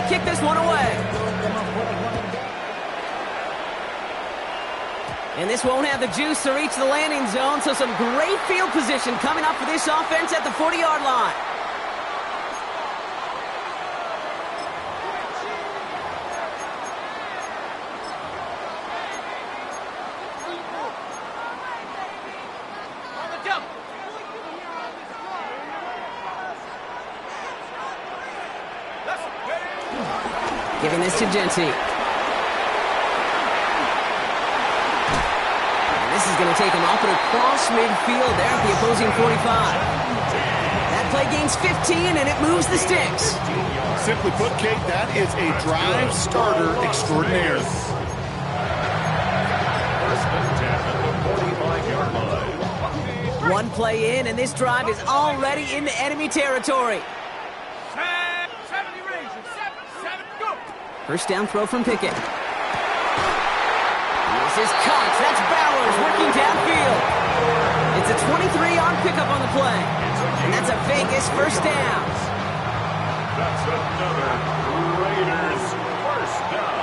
kick this one away. And this won't have the juice to reach the landing zone, so some great field position coming up for this offense at the 40-yard line. Giving this to Genty. And this is going to take him off and across midfield there at the opposing 45. That play gains 15, and it moves the sticks. Simply put, Kate, that is a drive starter extraordinaire. One play in, and this drive is already into enemy territory. First down throw from Pickett. This is Cox. That's Bowers working downfield. It's a 23-yard pickup on the play. And that's a Vegas first down. That's another Raiders first down.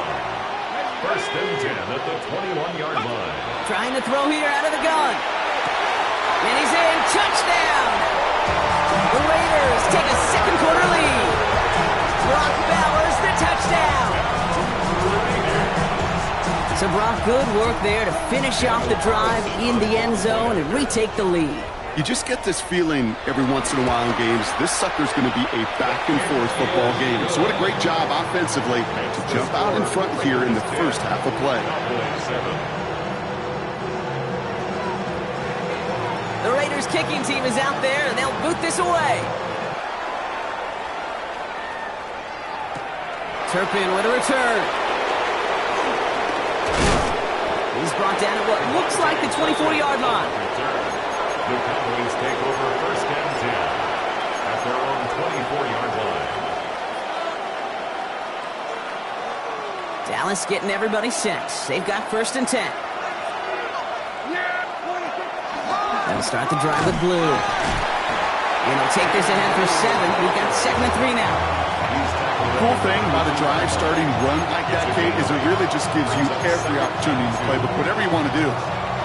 First and 10 at the 21-yard line. Trying to throw here out of the gun. And he's in. Touchdown. The Raiders take a second quarter lead. Brock Bowers, the touchdown. So Brock, good work there to finish off the drive in the end zone and retake the lead. You just get this feeling every once in a while in games, this sucker's going to be a back-and-forth football game. So what a great job offensively to jump out in front here in the first half of play. The Raiders kicking team is out there, and they'll boot this away. Turpin with a return. He's brought down at what looks like the 24-yard line. The Cowboys take over first and 10 at their own 24-yard line. Dallas getting everybody set. They've got first and 10. They'll start the drive with Blue. And they'll take this ahead for 7. We've got second and 3 now. The cool thing about a drive starting run like that, Kate, is it really just gives you every opportunity to play, but whatever you want to do.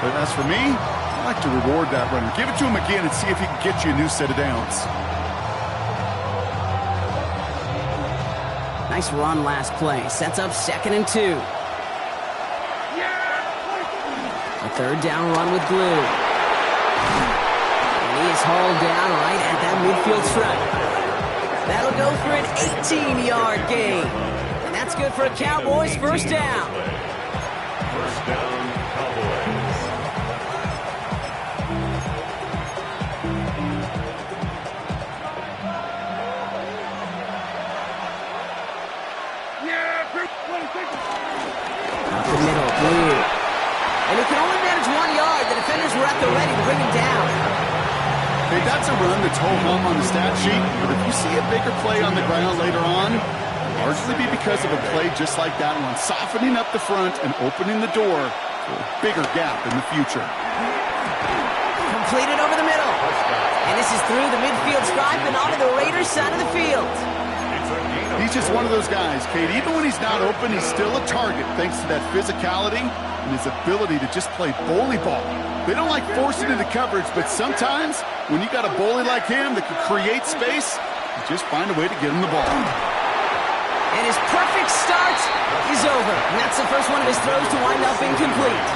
But as for me, I like to reward that runner. Give it to him again and see if he can get you a new set of downs. Nice run last play. Sets up second and 2. A third down run with Blue. And he is hauled down right at that midfield stripe. That'll go for an 18-yard gain. And that's good for a Cowboys first down. First down, Cowboys. Up the middle, Blue. And he can only manage 1 yard. The defenders were at the ready to bring him down. Hey, that's a run that's home on the stat sheet, but if you see a bigger play on the ground later on, it'll largely be because of a play just like that one, softening up the front and opening the door for a bigger gap in the future. Completed over the middle. And this is through the midfield stripe and onto the Raiders side of the field. He's just one of those guys, Kate. Even when he's not open, he's still a target thanks to that physicality and his ability to just play bully ball. They don't like forcing into coverage, but sometimes when you got a bully like him that can create space, you just find a way to get him the ball. And his perfect start is over. And that's the first one of his throws to wind up incomplete.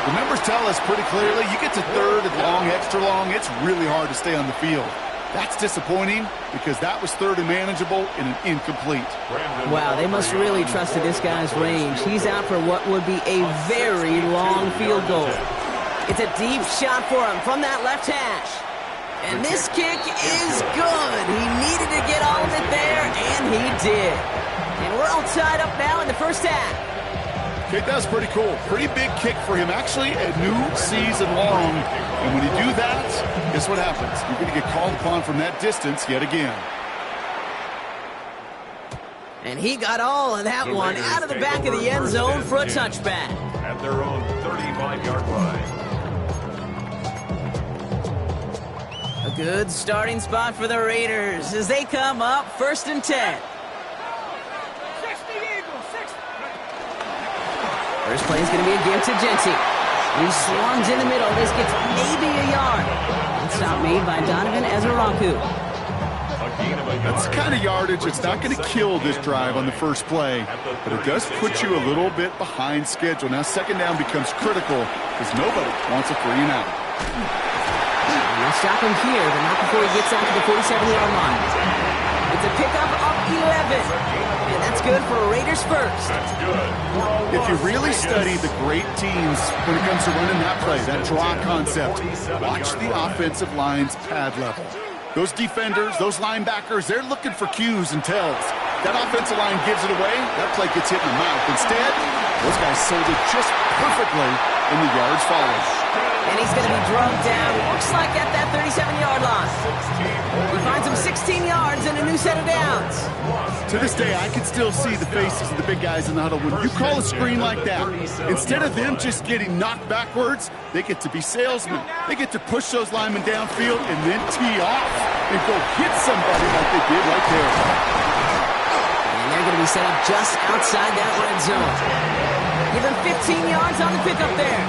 The numbers tell us pretty clearly, you get to third and long, extra long, it's really hard to stay on the field. That's disappointing because that was third and manageable and an incomplete. Wow, they must really trust this guy's range. He's out for what would be a very long field goal. It's a deep shot for him from that left hash. And this kick is good. He needed to get all of it there, and he did. And we're all tied up now in the first half. Okay, that's pretty cool. Pretty big kick for him. Actually, a new season long. And when you do that, guess what happens? You're going to get called upon from that distance yet again. And he got all of that one out of the back of the end zone for a touchback. At their own 35-yard line. A good starting spot for the Raiders as they come up first and 10. First play is going to be a give to Genty. He swarms in the middle. This gets maybe a yard. Stop made by Donovan Ezeraku. That's the kind of yardage that's not going to kill this drive on the first play, but it does put you a little bit behind schedule. Now second down becomes critical because nobody wants a 3 and out. They'll stop him here, but not before he gets out to the 47-yard line. It's a pickup of 11, and that's good for Raiders first. That's good. If you really study the great teams when it comes to running that play, that draw concept, watch the offensive line's pad level. Those defenders, those linebackers, they're looking for cues and tells. That offensive line gives it away, that play gets hit in the mouth. Instead, those guys sold it just perfectly, and the yards follow. And he's going to be drugged down, looks like at that 37-yard line. He finds him 16 yards and a new set of downs. To this day, I can still see the faces of the big guys in the huddle. When you call a screen like that, instead of them just getting knocked backwards, they get to be salesmen. They get to push those linemen downfield and then tee off and go hit somebody like they did right there. And they're going to be set up just outside that red zone. Give him 15 yards on the pickup there.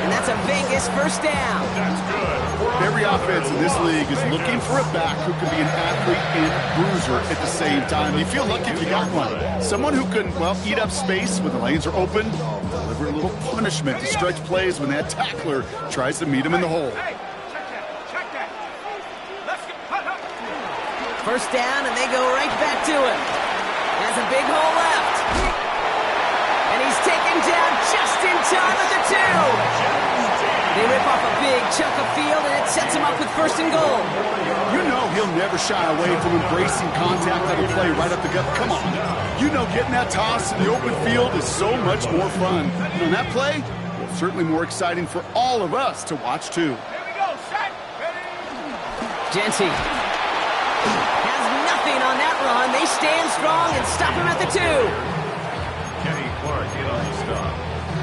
And that's a Vegas first down. That's good. Every offense in this league is looking for a back who can be an athlete and a bruiser at the same time. You feel lucky if you got one. Someone who can, well, eat up space when the lanes are open, deliver a little punishment to stretch plays when that tackler tries to meet him in the hole. First down, and they go right back to it. Has a big hole left. And he's taken down just in time at the 2. They rip off a big chunk of field, and it sets him up with first and goal. You know he'll never shy away from embracing contact that'll play right up the gut. Come on. You know getting that toss in the open field is so much more fun. And that play, well, certainly more exciting for all of us to watch, too. Genty has nothing on that run. They stand strong and stop him at the 2. Kenny Clark in on the stop.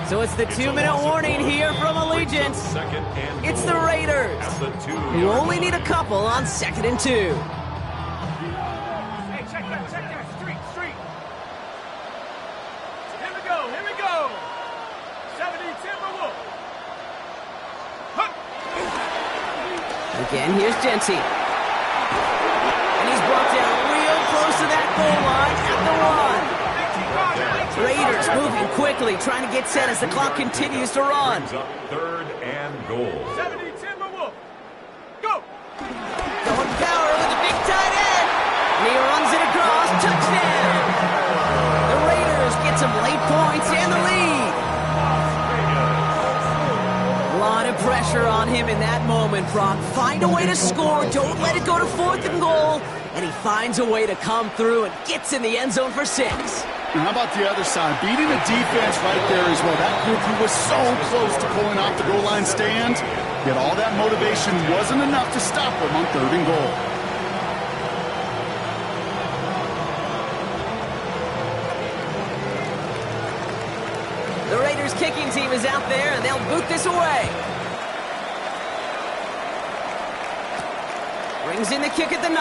So it's the 2-minute warning here from Allegiance. Second and It's goal the Raiders, at the 2. who only need a couple on 2nd and 2. Hey, check that, street. Here we go. 70 Timberwolf. Again, here's Genty. And he's brought down real close to that goal line at the 1. Raiders moving quickly, trying to get set as the clock continues to run. Brings up 3rd and goal. 70 Timberwolf. Go. Going power with a big tight end. And he runs it across. Touchdown. The Raiders get some late points and the lead. A lot of pressure on him in that moment, Brock. Find a way to score. Don't let it go to 4th and goal. And he finds a way to come through and gets in the end zone for 6. And how about the other side? Beating the defense right there as well. That group who was so close to pulling off the goal line stand, yet all that motivation wasn't enough to stop them on 3rd and goal. The Raiders kicking team is out there, and they'll boot this away. Brings in the kick at the 9.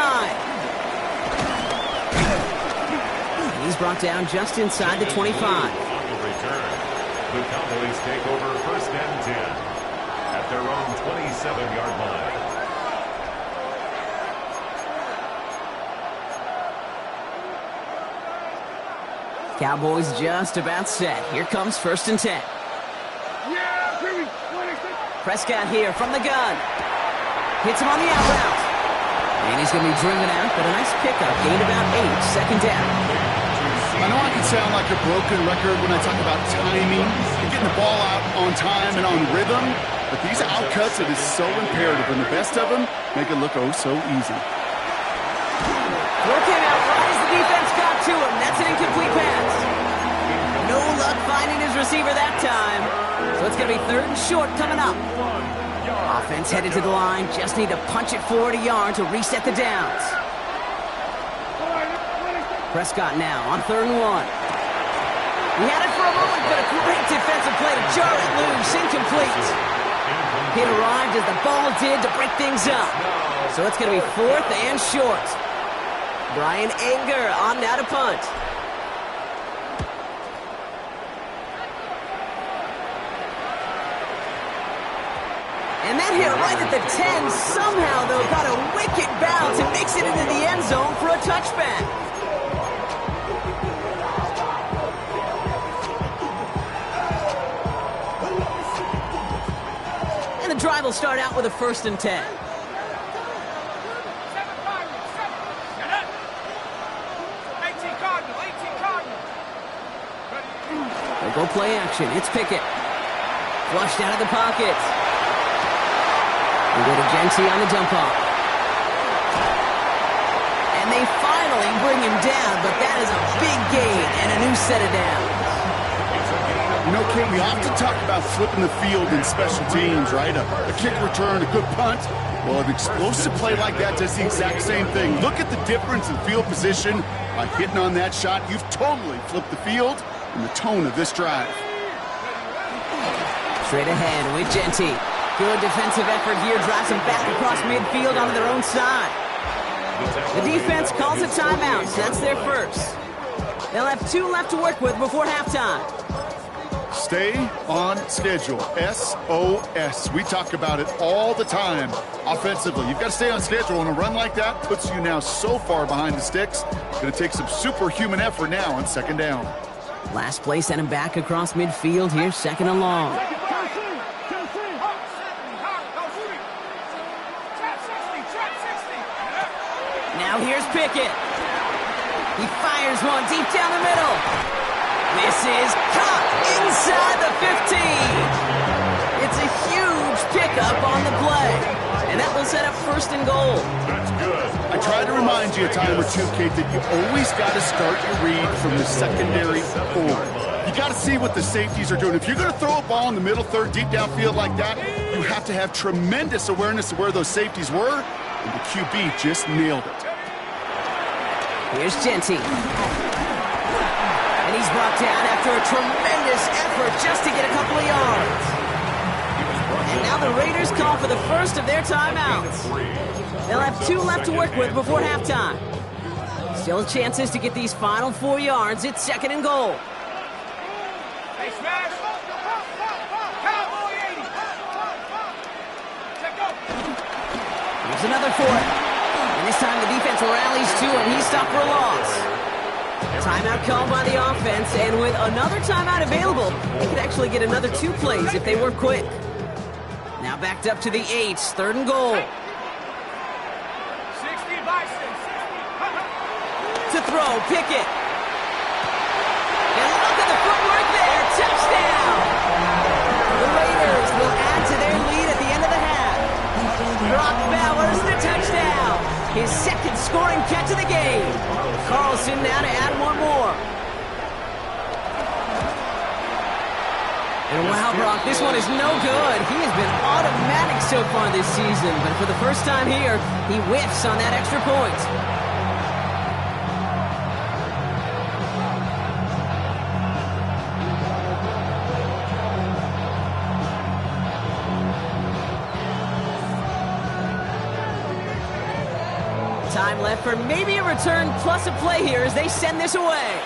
He's brought down just inside the 25. On the return, the Cowboys take over 1st and 10 at their own 27-yard line. Cowboys just about set. Here comes 1st and 10. Prescott here from the gun. Hits him on the out route. And he's going to be driven out, but a nice pickup. Gain about 8, 2nd down. I know I can sound like a broken record when I talk about timing and getting the ball out on time and on rhythm, but these outcuts, it is so imperative, and the best of them make it look oh so easy. Throw came out right as the defense got to him. That's an incomplete pass. No luck finding his receiver that time. So it's going to be 3rd and short coming up. Offense headed to the line. Just need to punch it forward a yard to reset the downs. Prescott now on 3rd and 1. He had it for a moment, but a great defensive play to jar it loose. Incomplete. It arrived as the ball did to break things up. So it's going to be 4th and short. Brian Anger on now to punt. And that hit right at the 10 somehow, though, got a wicked bounce and makes it into the end zone for a touchback. And the drive will start out with a 1st and 10. They'll go play action. It's Pickett. Flushed out of the pocket. We go to Genty on the dump off. And they finally bring him down, but that is a big gain and a new set of downs. You know, Kate, we often talk about flipping the field in special teams, right? A kick return, a good punt. Well, an explosive play like that does the exact same thing. Look at the difference in field position. By hitting on that shot, you've totally flipped the field and the tone of this drive. Straight ahead with Genty. Good defensive effort here. Drives them back across midfield onto their own side. The defense calls a timeout, so that's their first. They'll have 2 left to work with before halftime. Stay on schedule. SOS. We talk about it all the time. Offensively, you've got to stay on schedule, and a run like that puts you now so far behind the sticks. Going to take some superhuman effort now on 2nd down. Last play sent him back across midfield here, 2nd and long. Now here's Pickett. He fires one deep down the middle. This is caught inside the 15. It's a huge pickup on the play. And that will set up 1st and goal. That's good. I try to remind you a time or two, Kate, that you always got to start your read from the secondary forward. You got to see what the safeties are doing. If you're going to throw a ball in the middle third, deep downfield like that, you have to have tremendous awareness of where those safeties were, and the QB just nailed it. Here's Genty. And he's brought down after a tremendous effort just to get a couple of yards. And now the Raiders call for the first of their timeouts. They'll have 2 left to work with before halftime. Still chances to get these final 4 yards. It's 2nd and goal. Hey, smash! Cowboy 80! Check go! Here's another 4. And this time the defense rallies too, and he's stopped for a loss. Timeout called by the offense, and with another timeout available, they could actually get another 2 plays if they were quick. Now backed up to the 8, 3rd and goal. 60 Bison, 60. To throw, Pickett. And look at the footwork there, touchdown! The Raiders will add to their lead at the end of the half. Brock Bowers the touchdown. His 2nd scoring catch of the game. Carlson now to add 1 more. And wow, Brock, this one is no good. He has been automatic so far this season, but for the first time here, he whiffs on that extra point. Time left for maybe a return plus a play here as they send this away.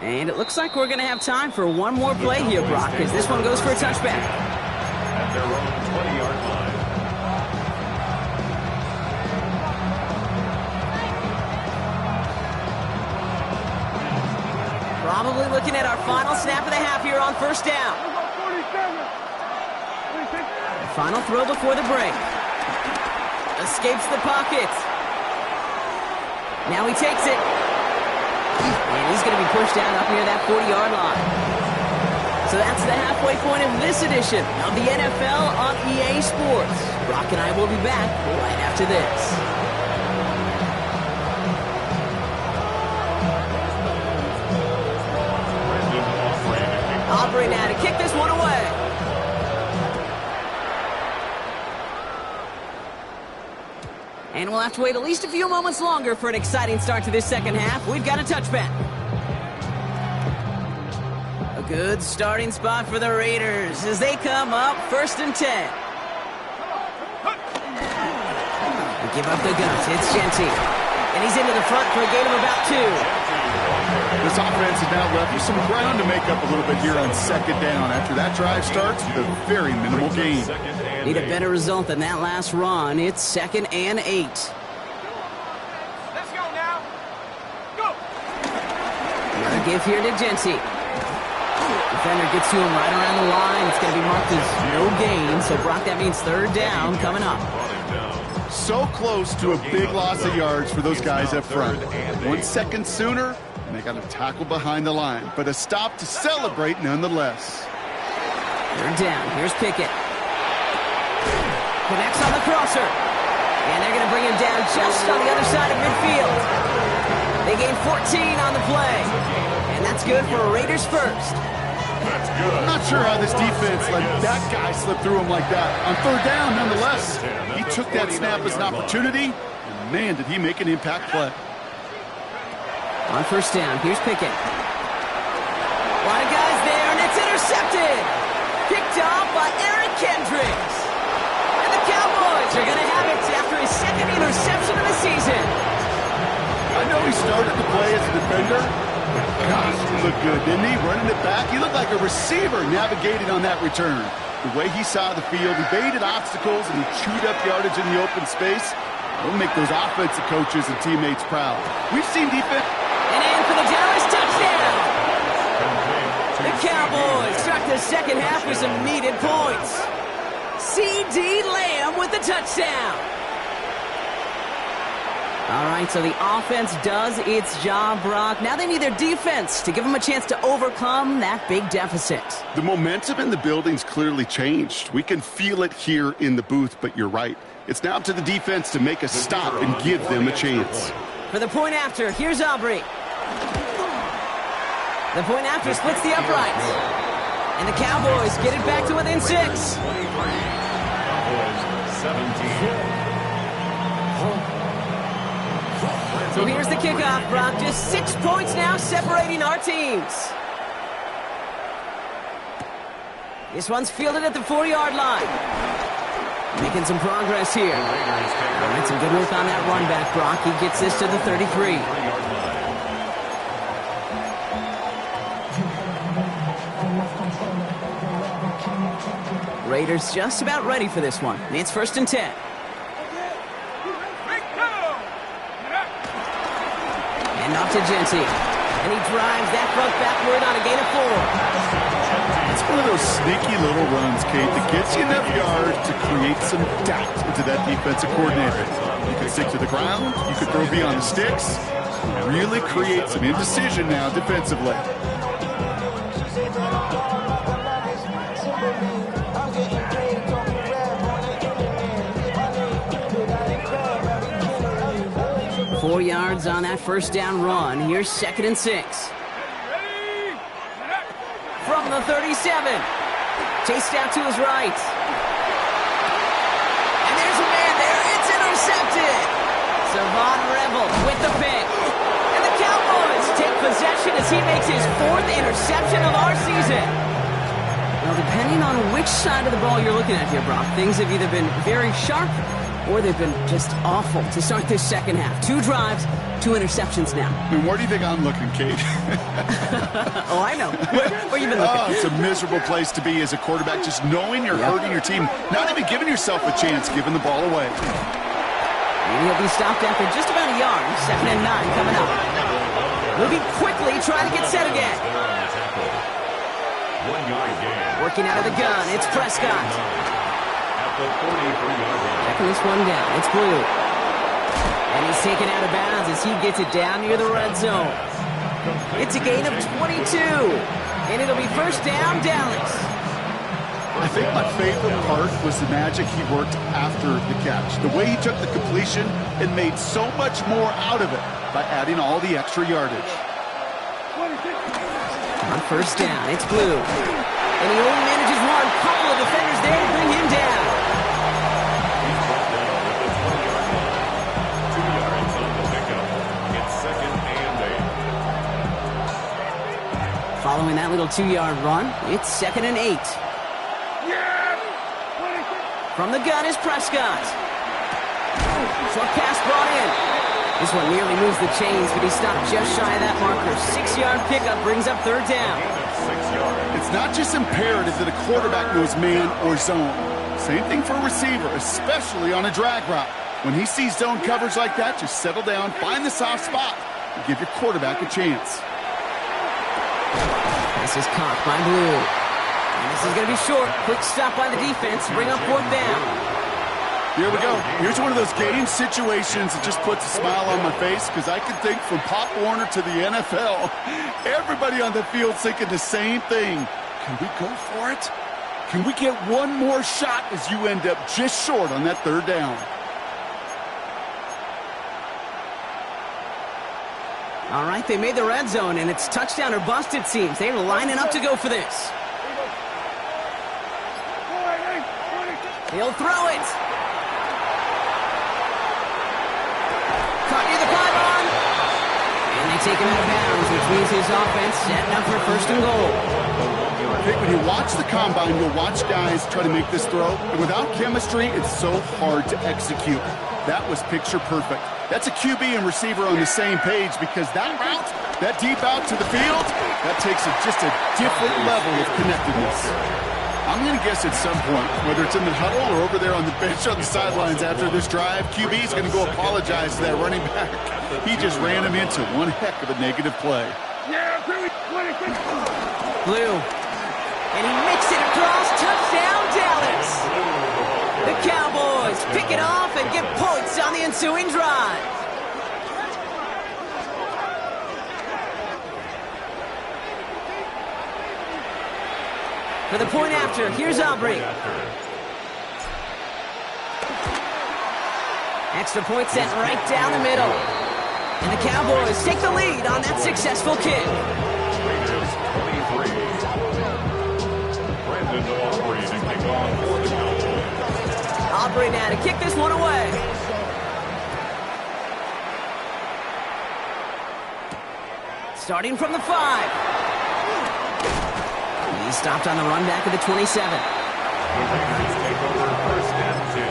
And it looks like we're going to have time for 1 more play here, Brock, as this one goes for a touchback. At their own 20-yard line. Probably looking at our final snap of the half here on 1st down. Final throw before the break. Escapes the pocket. Now he takes it. And he's going to be pushed out up near that 40-yard line. So that's the halfway point of this edition of the NFL on EA Sports. Brock and I will be back right after this. Aubrey now to kick this one away. And we'll have to wait at least a few moments longer for an exciting start to this 2nd half. We've got a touchback. A good starting spot for the Raiders as they come up 1st and 10. They give up the guts. It's Genty. And he's into the front for a gain of about 2. This offense is now left with some ground to make up a little bit here on second down after that drive starts with a very minimal gain. Need a better result than that last run. It's 2nd and 8. Let's go now. Go. Another give here to Genty. Defender gets to him right around the line. It's going to be marked as no gain. So, Brock, that means 3rd down coming up. So close to a big loss of yards for those guys up front. 1 second sooner, and they got a tackle behind the line. But a stop to celebrate nonetheless. 3rd down. Here's Pickett. Connects on the crosser. And they're going to bring him down just on the other side of midfield. They gain 14 on the play. And that's good for a Raiders first. That's good. I'm not sure how this defense let that guy slip through him like that. On 3rd down, nonetheless, he took that snap as an opportunity, and man, did he make an impact play. On 1st down, here's Pickett. A lot of guys there, and it's intercepted. Picked off by Eric Kendricks. And the Cowboys are going to have it after his 2nd interception of the season. I know he started to play as a defender. Gosh, he looked good, didn't he? Running it back, he looked like a receiver navigating on that return. The way he saw the field, he baited obstacles, and he chewed up yardage in the open space. It'll make those offensive coaches and teammates proud. We've seen defense. And in for the generous touchdown. The Cowboys start the 2nd half with some needed points. C.D. Lamb with the touchdown. All right, so the offense does its job, Brock. Now they need their defense to give them a chance to overcome that big deficit. The momentum in the building's clearly changed. We can feel it here in the booth, but you're right. It's now up to the defense to make a stop and give them a chance. For the point after, here's Aubrey. The point after splits the uprights. And the Cowboys get it back to within 6. Cowboys 17. So here's the kickoff, Brock. Just 6 points now separating our teams. This one's fielded at the 4-yard line. Making some progress here. All right, some good work on that run back, Brock. He gets this to the 33. Raiders just about ready for this one. It's 1st and 10. And off to Genty. And he drives that front backward on a gain of 4. It's one of those sneaky little runs, Kate, that gets you enough yards to create some doubt into that defensive coordinator. You can stick to the ground, you can throw beyond the sticks, really create some indecision now defensively. Four yards on that 1st down run. Here's 2nd and 6. From the 37. Chased out to his right. And there's a man there. It's intercepted. Savon Rebel with the pick. And the Cowboys take possession as he makes his 4th interception of our season. Well, depending on which side of the ball you're looking at here, Brock, things have either been very sharp or they've been just awful to start this 2nd half. 2 drives, 2 interceptions now. And where do you think I'm looking, Kate? Oh, I know. Where you been looking? Oh, it's a miserable place to be as a quarterback, just knowing you're hurting your team, not even giving yourself a chance, giving the ball away. And he'll be stopped after just about a yard. 2nd and 9 coming up. Moving quickly, trying to get set again. 1 yard gain. Working out of the gun, it's Prescott. The 43-yard line. Checking this one down. It's Blue. And he's taken out of bounds as he gets it down near the red zone. It's a gain of 22. And it'll be 1st down, Dallas. I think my favorite part was the magic he worked after the catch. The way he took the completion and made so much more out of it by adding all the extra yardage. On 1st down, it's Blue. And he only manages one. Couple of defenders there to bring him down. Following that little 2-yard run, it's 2nd and 8. From the gun is Prescott. Short pass brought in. This one nearly moves the chains, but he stopped just shy of that marker. 6-yard pickup brings up third down. 6 yards. It's not just imperative that a quarterback knows man or zone. Same thing for a receiver, especially on a drag route. When he sees zone coverage like that, just settle down, find the soft spot, and give your quarterback a chance. This is caught by Blue. And this is going to be short. Quick stop by the defense. Bring up fourth down. Here we go. Here's one of those game situations that just puts a smile on my face because I can think from Pop Warner to the NFL, everybody on the field thinking the same thing. Can we go for it? Can we get one more shot as you end up just short on that third down? All right, they made the red zone, and it's touchdown or bust, it seems. They're lining up to go for this. He'll throw it. Caught near the pylon. And they take him out of bounds, which means his offense setting up for first and goal. When you watch the combine, you'll watch guys try to make this throw, and without chemistry, it's so hard to execute. That was picture perfect. That's a QB and receiver on the same page because that route, that deep out to the field, that takes just a different level of connectedness. I'm going to guess at some point, whether it's in the huddle or over there on the bench on the sidelines after this drive, QB's going to go apologize to that running back. He just ran him into one heck of a negative play. Blue. And he makes it across. Touchdown, Dallas. The Cowboys pick it off and get points on the ensuing drive. For the point after, here's Aubrey. Extra point set right down the middle. And the Cowboys take the lead on that successful kick. Aubrey now to kick this one away. Starting from the 5. He stopped on the run back of the 27. The Raiders take over first and 10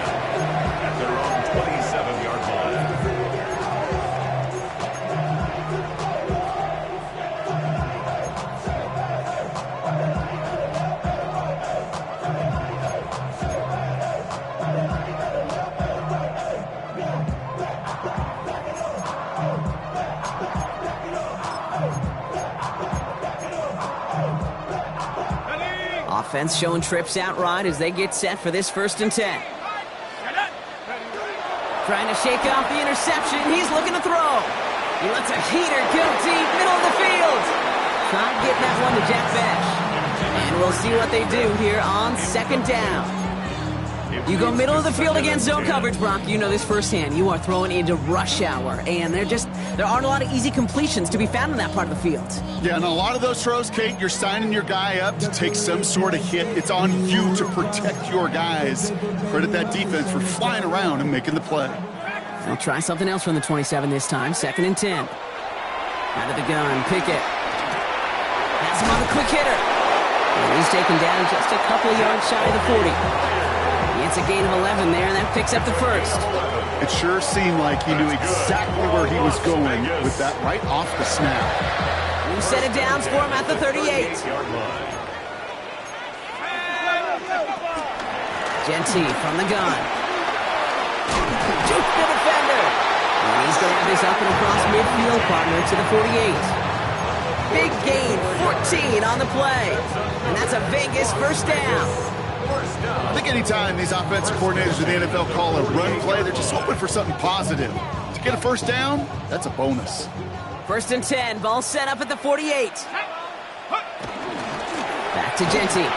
at their own 27-yard line. Offense showing trips out right as they get set for this first and 10. Trying to shake off the interception. He's looking to throw. He lets a heater go deep, middle of the field. Trying to get that one to Jack Besh. And we'll see what they do here on second down. You go middle of the field against zone coverage, Brock. You know this firsthand. You are throwing into rush hour, and there aren't a lot of easy completions to be found in that part of the field. Yeah, and a lot of those throws, Kate, you're signing your guy up to take some sort of hit. It's on you to protect your guys. Credit that defense for flying around and making the play. They'll try something else from the 27 this time. Second and 10. Out of the gun, Pickett. Has him on the quick hitter. And he's taken down just a couple of yards shy of the 40. It's a gain of 11 there, and that picks up the first. It sure seemed like he knew exactly where he was going with that right off the snap. New set of downs for him at the 38. Genty from the gun. Juke the defender. And he's going to have this up and across midfield, partner to the 48. Big gain, 14 on the play. And that's a Vegas first down. I think anytime these offensive coordinators in the NFL call a run play, they're just hoping for something positive. To get a first down, that's a bonus. First and 10, ball set up at the 48. Back to Genty.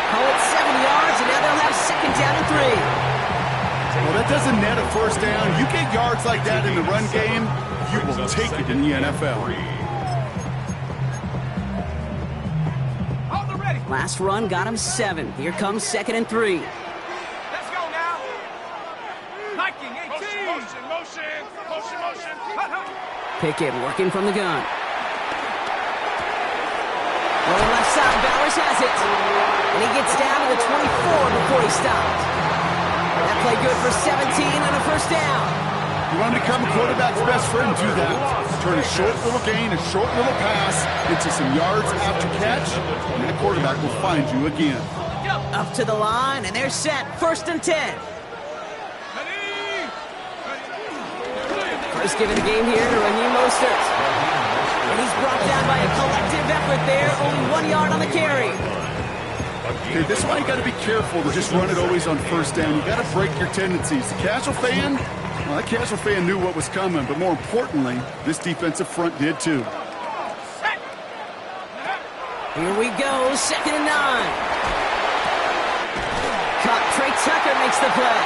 Call it 7 yards, and now they'll have second down and 3. Well, that doesn't net a first down. You get yards like that in the run game, you will take it in the NFL. Last run got him 7. Here comes second and 3. Let's go now. Liking 18. Motion. Pickett working from the gun. Rolling left side, Bowers has it. And he gets down to the 24 before he stopped. That play good for 17 and a first down. You want to become a quarterback's best friend, do that. Turn a short little gain, a short little pass into some yards after catch, and that quarterback will find you again. Up to the line, and they're set. 1st and 10. First give of the game here to Raheem Mostert. And he's brought down by a collective effort there. Only 1 yard on the carry. Okay, this is why you got to be careful to just run it always on 1st down. You got to break your tendencies. The casual fan, well, that casual fan knew what was coming, but more importantly, this defensive front did too. Here we go, 2nd and 9. Caught. Trey Tucker makes the play.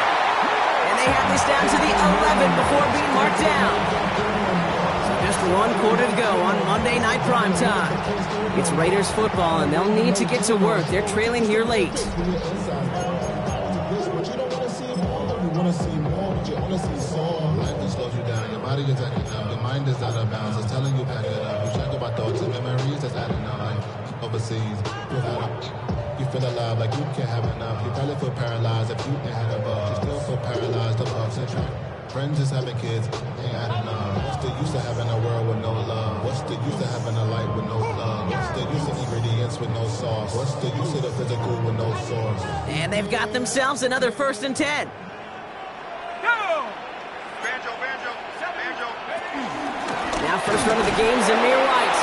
And they have this down to the 11 before being marked down. So just 1 quarter to go on Monday Night Primetime. It's Raiders football, and they'll need to get to work. They're trailing here late. Your body is acting up, your mind is out of bounds. It's telling you pack it up. You check about thoughts and memories that's adding up. Like overseas, you feel alive like you can't have enough. You probably feel paralyzed if you ain't had a bug. You still feel paralyzed, the bugs and track. Friends just having kids, ain't adding up. What's the use of having a world with no love? What's the use of having a light with no plug? What's the use of ingredients with no sauce? What's the use of the physical with no source? And they've got themselves another 1st and 10. Now first run of the game, Zamir White.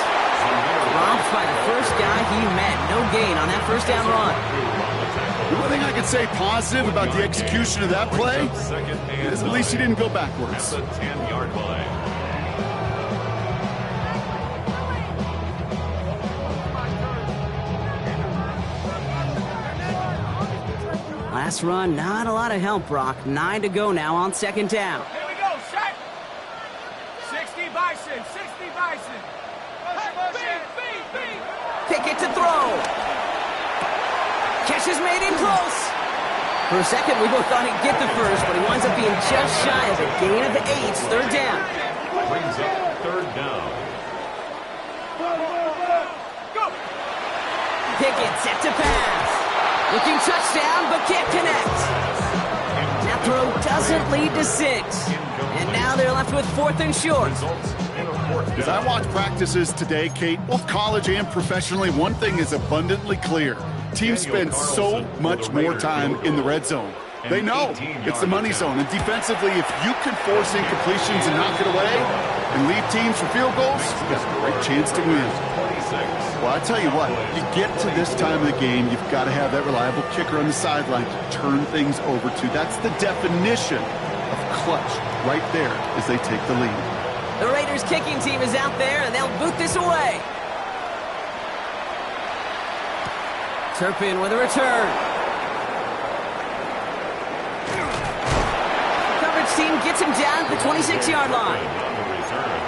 Robbed by the first guy he met. No gain on that 1st down run. The one thing I can say positive about the execution of that play is at least he didn't go backwards. The 10-yard line. Last run, not a lot of help, Brock. 9 to go now on 2nd down. Here we go, set. 60 Bison, 60 Bison. Pickett to throw. Catch is made in close. For a second, we both thought he'd get the first, but he winds up being just shy of a gain of 8. 3rd down. Brings up 3rd down. Go. Pickett set to pass. Looking touchdown, but can't connect. That throw doesn't lead to 6. And now they're left with 4th and short. As I watch practices today, Kate, both college and professionally, one thing is abundantly clear. Teams spend so much more time in the red zone. They know it's the money zone. And defensively, if you can force incompletions and knock it away and leave teams for field goals, you got a great chance to win. Well, I tell you what, you get to this time of the game, you've got to have that reliable kicker on the sideline to turn things over to. That's the definition of clutch right there as they take the lead. The Raiders kicking team is out there, and they'll boot this away. Turpin with a return. Coverage team gets him down at the 26-yard line. On the return,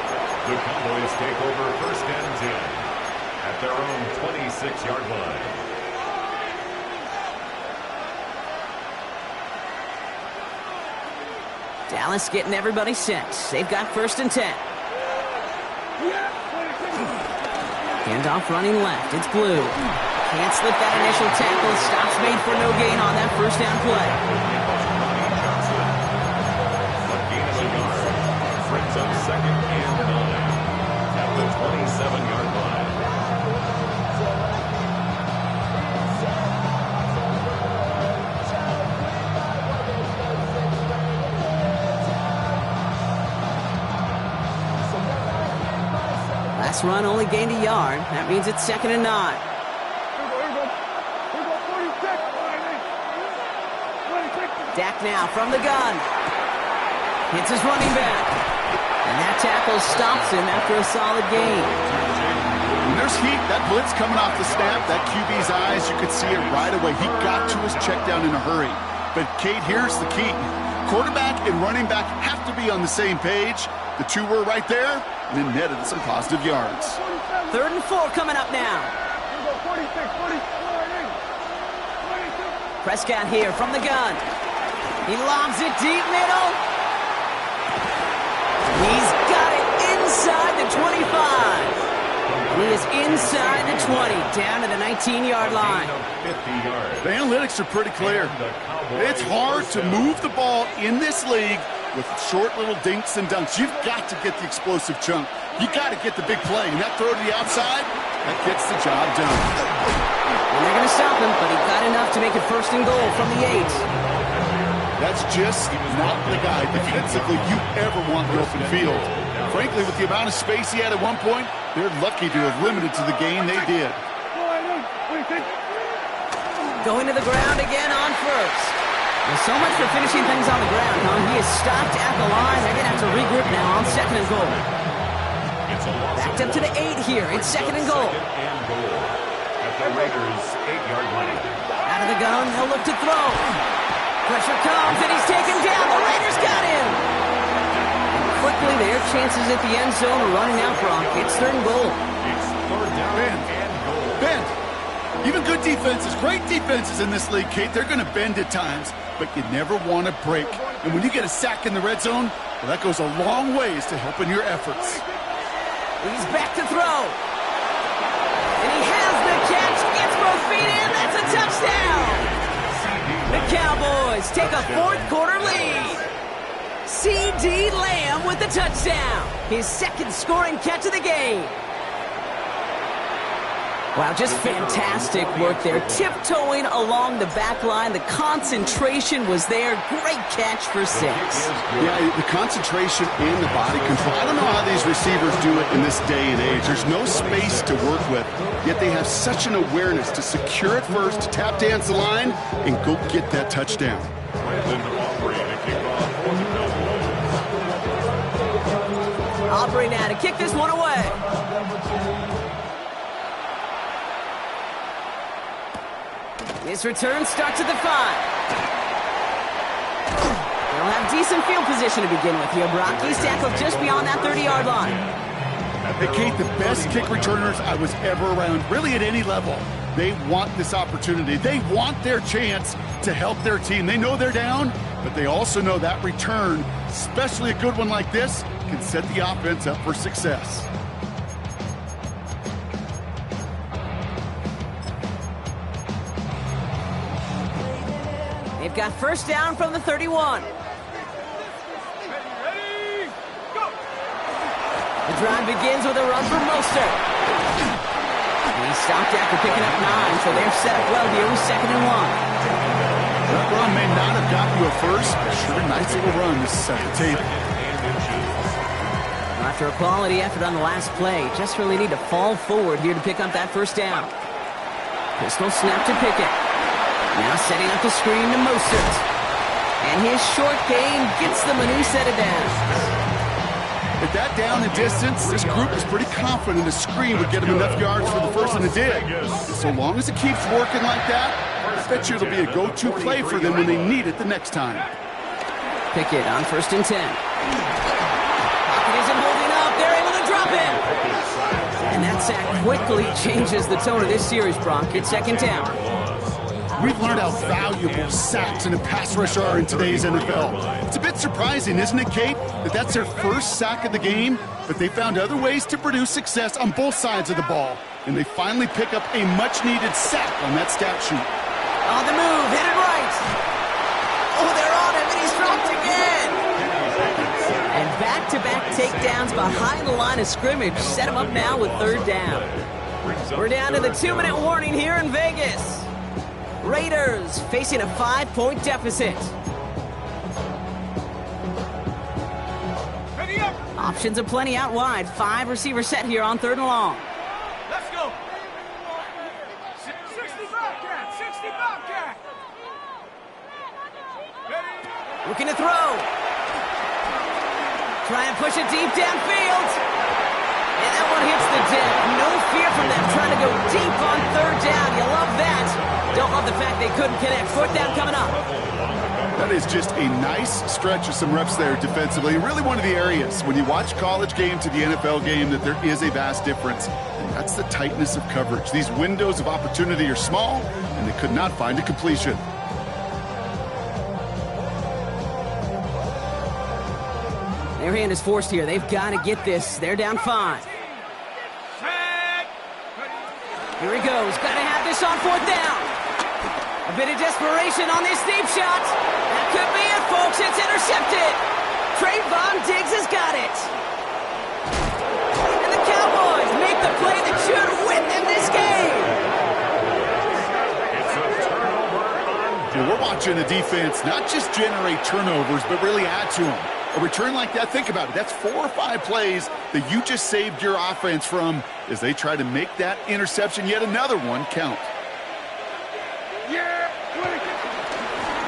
the Cowboys take over 1st and 10 at their own 26-yard line. Dallas getting everybody set. They've got 1st and 10. Handoff running left. It's Blue. Can't slip that initial tackle. Stops made for no gain on that 1st down play. A gain of a yard. Brings up 2nd and 9 at the 27-yard line. Last run only gained a yard. That means it's 2nd and 9. Dak now from the gun. Hits his running back. And that tackle stops him after a solid gain. When there's heat, that blitz coming off the snap, that QB's eyes, you could see it right away. He got to his check down in a hurry. But, Kate, here's the key. Quarterback and running back have to be on the same page. The two were right there, and it netted some positive yards. 3rd and 4 coming up now. Prescott here from the gun. He lobs it deep middle. He's got it inside the 25. And he is inside the 20, down to the 19-yard line. The analytics are pretty clear. It's hard to move the ball in this league with short little dinks and dunks. You've got to get the explosive chunk. You got to get the big play. And that throw to the outside, that gets the job done. And they're going to stop him, but he got enough to make it 1st and goal from the 8. That's just not the guy defensively you ever want in the open field. Frankly, with the amount of space he had at one point, they're lucky to have limited to the game they did. Going to the ground again on 1st. Well, so much for finishing things on the ground, huh? He is stopped at the line. They're going to have to regroup now on 2nd and goal. Backed up to the 8 here. It's 2nd and goal. At the Raiders' 8-yard line. Out of the gun, they'll look to throw. Pressure comes, and he's taken down. The Raiders got him. And quickly, their chances at the end zone are running out, Brock. It's 3rd and goal. It's 3rd down and goal. Bend. Even good defenses, great defenses in this league, Kate, they're going to bend at times, but you never want to break. And when you get a sack in the red zone, well, that goes a long ways to helping your efforts. He's back to throw. And he has the catch, gets both feet in, that's a touchdown. The Cowboys take a 4th quarter lead. C.D. Lamb with the touchdown. His 2nd scoring catch of the game. Wow, just fantastic work there. Tiptoeing along the back line. The concentration was there. Great catch for 6. Yeah, the concentration and the body control. I don't know how these receivers do it in this day and age. There's no space to work with, yet they have such an awareness to secure it first, to tap dance the line, and go get that touchdown. Aubrey now to kick this one away. This return starts at the 5. They'll have decent field position to begin with here. Brock, he's tackled just beyond that 30-yard line. Hey, Kate, the best kick returners I was ever around, really at any level. They want this opportunity. They want their chance to help their team. They know they're down, but they also know that return, especially a good one like this, can set the offense up for success. They've got 1st down from the 31. Ready, go! The drive begins with a run for Mostert. And he stopped after picking up 9, so they're set up well here with 2nd and 1. That run may not have gotten you a first, but sure, nice little run to set the table. After a quality effort on the last play, just really need to fall forward here to pick up that 1st down. Pistol snap to Pickett. Now setting up the screen to Mostert. And his short gain gets them a new set of downs. At that down and distance, this group is pretty confident a screen would get him enough yards for the first, and it did. And so long as it keeps working like that, I bet you it'll be a go-to play for them when they need it the next time. Pickett on 1st and 10. Pocket isn't holding up. They're able to drop it. And that sack quickly changes the tone of this series, Brock. It's 2nd down. We've learned how valuable sacks and a pass rush are in today's NFL. It's a bit surprising, isn't it, Kate, that that's their first sack of the game, but they found other ways to produce success on both sides of the ball, and they finally pick up a much-needed sack on that stat sheet. On the move, hit it right. Oh, they're on him, and he's dropped again. And back-to-back takedowns behind the line of scrimmage set him up now with 3rd down. We're down to the 2-minute warning here in Vegas. Raiders facing a 5-point deficit. Ready up! Options aplenty out wide. 5 receivers set here on 3rd and long. Let's go! 60 Bobcat! 60 Bobcat! Ready? Looking to throw. Try and push it deep downfield. And that one hits the deck. No fear from them trying to go deep on 3rd down. You love that. Don't love the fact they couldn't connect. 4th down coming up. That is just a nice stretch of some reps there defensively. Really one of the areas when you watch college game to the NFL game that there is a vast difference. And that's the tightness of coverage. These windows of opportunity are small, and they could not find a completion. Their hand is forced here. They've got to get this. They're down 5. Here he goes. Got to have this on 4th down. A bit of desperation on this deep shot. That could be it, folks. It's intercepted. Trayvon Diggs has got it. And the Cowboys make the play that should win them this game. It's a turnover on Well, we're watching the defense not just generate turnovers, but really add to them. A return like that, think about it. That's 4 or 5 plays that you just saved your offense from as they try to make that interception, yet another one, count.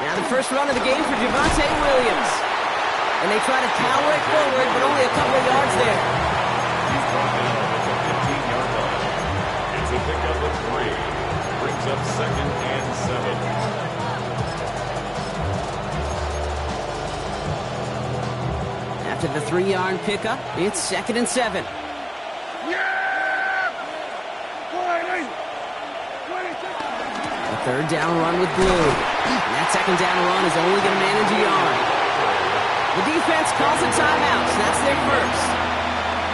Now the first run of the game for Javonte Williams. And they try to power it forward, but only a couple of yards there. He's brought down at the 15-yard line. It's a pickup of 3. Brings up 2nd and 7. After the 3-yard pickup, it's 2nd and 7. A third down run with Blue. And that second down run is only going to manage a yard. The defense calls a timeout, so that's their first.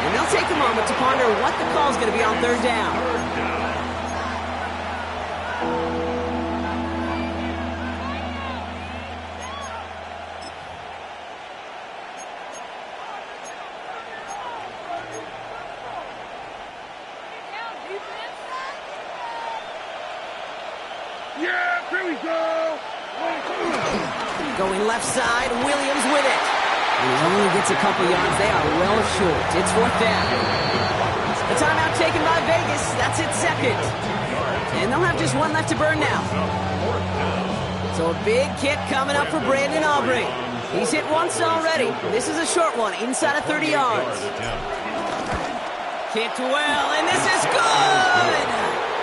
And they'll take a moment to ponder what the call is going to be on third down. Going left side, Williams with it. And he only gets a couple yards. They are well short. It's 4th down. The timeout taken by Vegas. That's its second. And they'll have just one left to burn now. So a big kick coming up for Brandon Aubrey. He's hit once already. This is a short one, inside of 30 yards. Kicked well, and this is good!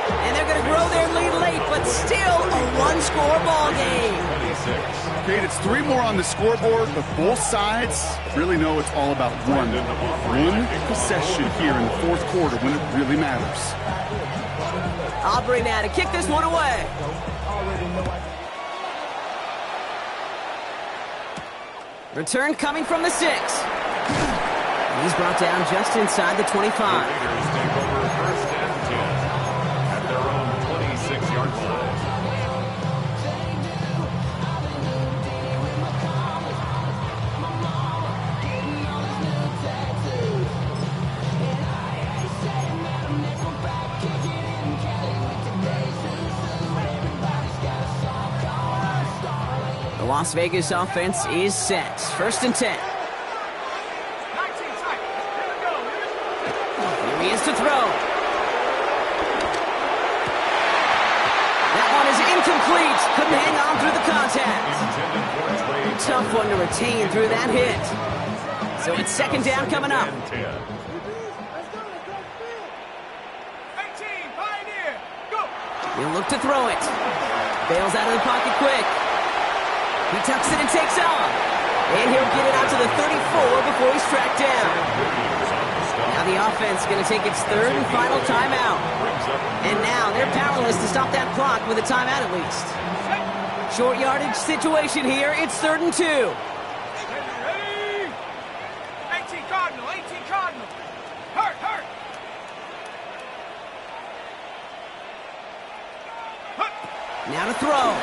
And they're going to grow their lead late, but still a one-score ball game. Kate, it's 3 more on the scoreboard, but both sides really know it's all about one possession here in the 4th quarter when it really matters. Aubrey now to kick this one away. Return coming from the 6. And he's brought down just inside the 25. Raiders take over 1st and 10 at their own 26-yard line. The Las Vegas offense is set. 1st and 10. Here he is to throw. That one is incomplete. Couldn't hang on through the contact. Tough one to retain through that hit. So it's 2nd down coming up. He'll look to throw it. Bails out of the pocket quick. He tucks it and takes off. And he'll get it out to the 34 before he's tracked down. Now the offense is going to take its 3rd and final timeout. And now they're powerless to stop that clock with a timeout at least. Short yardage situation here. It's 3rd and 2. 18 Cardinal, 18 Cardinal. Hurt. Now to throw.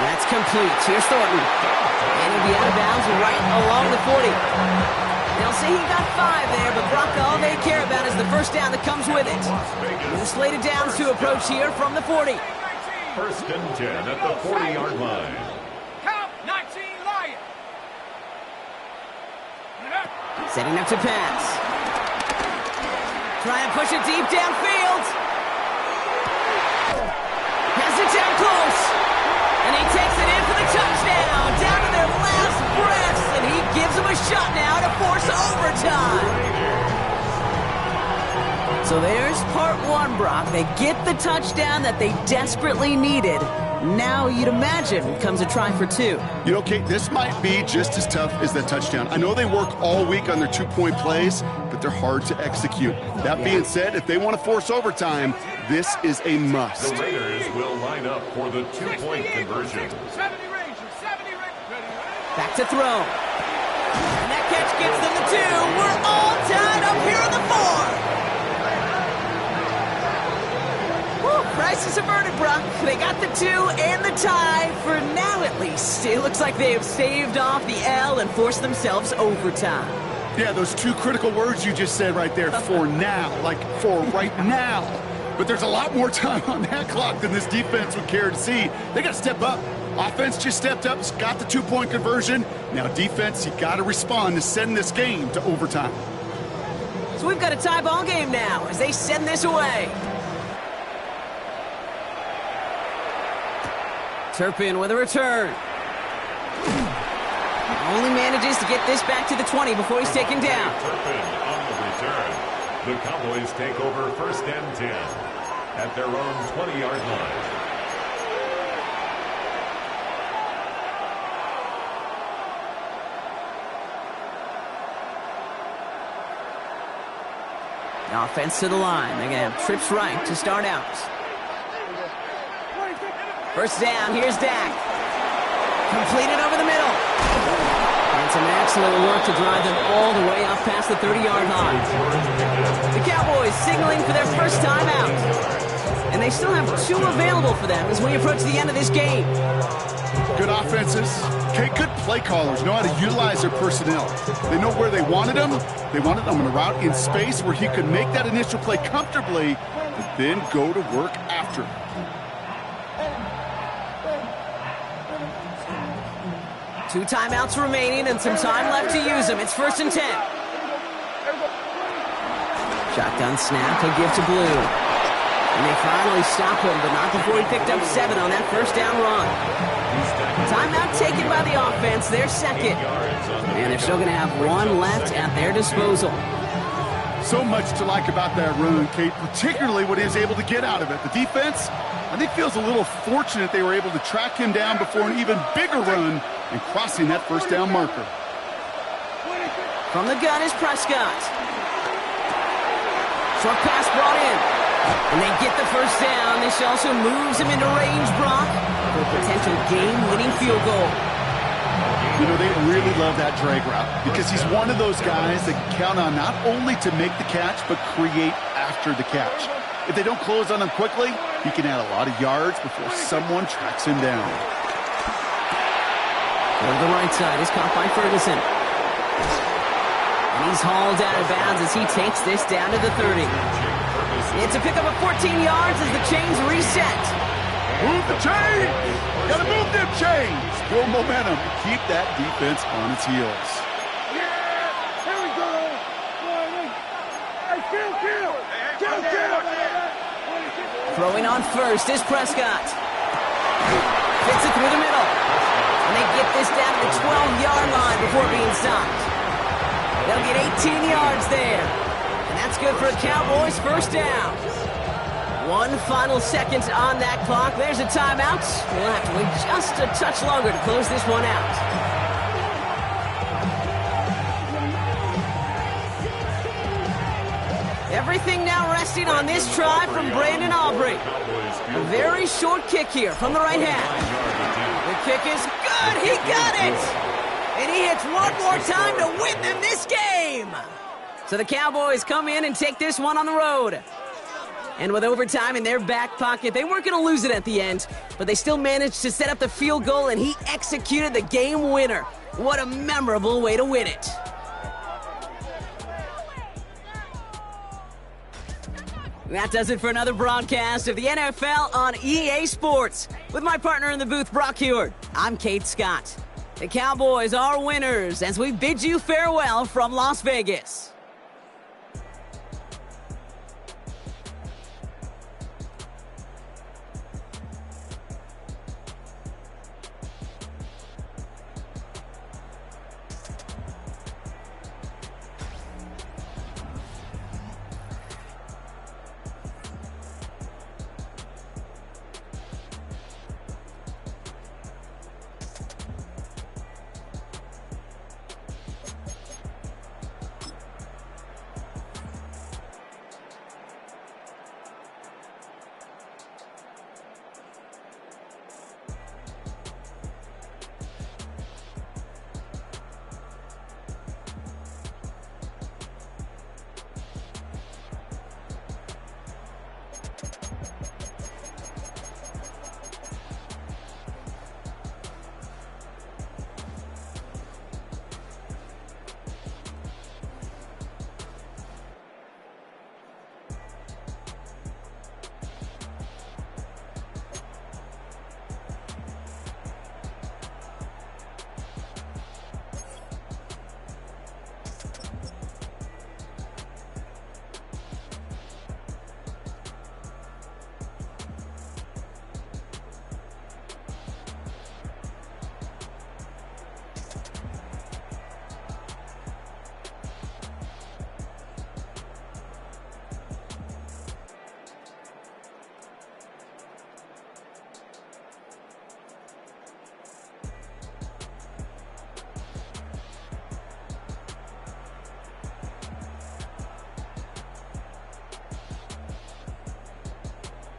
That's complete. Here's Thornton. And he'll be out of bounds right along the 40. They'll say he got 5 there, but Brock, all they care about is the first down that comes with it. New slated downs to approach here from the 40. 1st and 10 at the 40-yard line. Count 19 Lion. Setting up to pass. Try and push it deep downfield. Has it down close. And he takes it in for the touchdown. Down to their last breaths. And he gives them a shot now to force overtime. So there's part 1, Brock. They get the touchdown that they desperately needed. Now you'd imagine comes a try for 2. You know, Kate, this might be just as tough as that touchdown. I know they work all week on their 2-point plays, but they're hard to execute. That being said, if they want to force overtime, this is a must. The Raiders will line up for the 2-point conversion. 70 Rangers, 70 Rangers. Back to throw. And that catch gets them the 2. We're all tied up here in the 4. Woo. Crisis averted, Brock. They got the 2 and the tie, for now at least. It looks like they have saved off the L and forced themselves overtime. Yeah, those 2 critical words you just said right there, for now, like for right now. But there's a lot more time on that clock than this defense would care to see. They got to step up. Offense just stepped up, got the 2-point conversion. Now defense, you got to respond to send this game to overtime. So we've got a tie ball game now as they send this away. Turpin with a return. Only manages to get this back to the 20 before he's taken down. Turpin on the return. The Cowboys take over 1st and 10 at their own 20-yard line. The offense to the line. They're going to have trips right to start out. 1st down. Here's Dak. Completed over the middle. And some excellent work to drive them all the way up past the 30-yard line. The Cowboys signaling for their first timeout. And they still have 2 available for them as we approach the end of this game. Good offenses. Okay, good play callers know how to utilize their personnel. They know where they wanted them. They wanted them on a route in space where he could make that initial play comfortably, but then go to work after. 2 timeouts remaining and some time left to use them. It's 1st and 10. Shotgun snap, he'll give to Blue. And they finally stop him, but not before he picked up 7 on that 1st down run. Timeout taken by the offense, their second. And they're still going to have 1 left at their disposal. So much to like about that run, Kate, particularly what he was able to get out of it. The defense, I think, feels a little fortunate they were able to track him down before an even bigger run and crossing that 1st down marker. From the gun is Prescott. Short pass brought in. And they get the 1st down. This also moves him into range, Brock, for a potential game-winning field goal. You know, they really love that drag route because he's one of those guys that can count on not only to make the catch, but create after the catch. If they don't close on him quickly, he can add a lot of yards before someone tracks him down. Go to the right side is caught by Ferguson. And he's hauled out of bounds as he takes this down to the 30. It's a pickup of 14 yards as the chains reset. Move the chains! Gotta move them chains! Build momentum to keep that defense on its heels. Yeah! Here we go! Hey, kill! Throwing on 1st is Prescott. Fits it through the middle. And they get this down to the 12-yard line before being stopped. They'll get 18 yards there. And that's good for a Cowboys 1st down. 1 final second on that clock. There's a timeout. We'll have to wait just a touch longer to close this one out. Everything now resting on this try from Brandon Aubrey. A very short kick here from the right hash. The kick is good. He got it. And he hits one more time to win them this game. So the Cowboys come in and take this one on the road. And with overtime in their back pocket, they weren't going to lose it at the end, but they still managed to set up the field goal, and he executed the game winner. What a memorable way to win it. That does it for another broadcast of the NFL on EA Sports. With my partner in the booth, Brock Heward, I'm Kate Scott. The Cowboys are winners as we bid you farewell from Las Vegas.